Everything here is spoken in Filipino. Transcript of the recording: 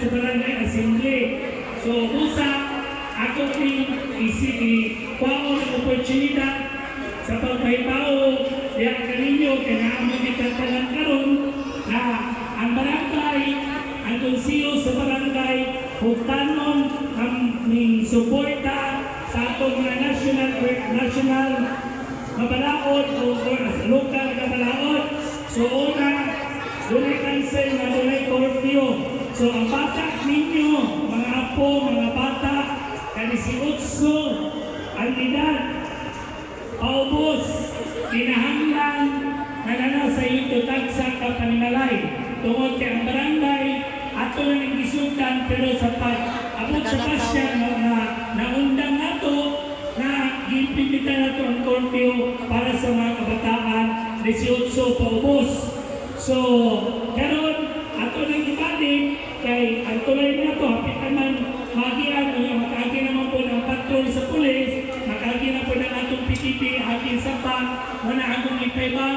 sa barangay assembly. So usa ako kwaon ang oportunidad sa pagpahibaw diya kaninyo kaya naamang itatalan karon na ang barangay, ang konsiyo sa barangay, hugtanon ang suporta sa atong mga national mabalaod o local mabalaod. So una, dunay cancel na dunay curfew. So ang bata ninyo, mga apo, mga bata, kanisiutso, ang edad, paubos, kinahanglan, nagana sa ito tagsa ka panimalay. Tungod kay ang barangay, ato na nagisugan pero sa pag-abot sa pasya na naundang nato na giimplementa nato ang curfew para sa mga kabataan 18 paubos. So, karon ato nang ibalik kay ang tulay na to, hapit naman magian o makagi naman po ng patrol sa pulis, makagi na po ng atong PTP, akin sa pa, muna akong ipaiba.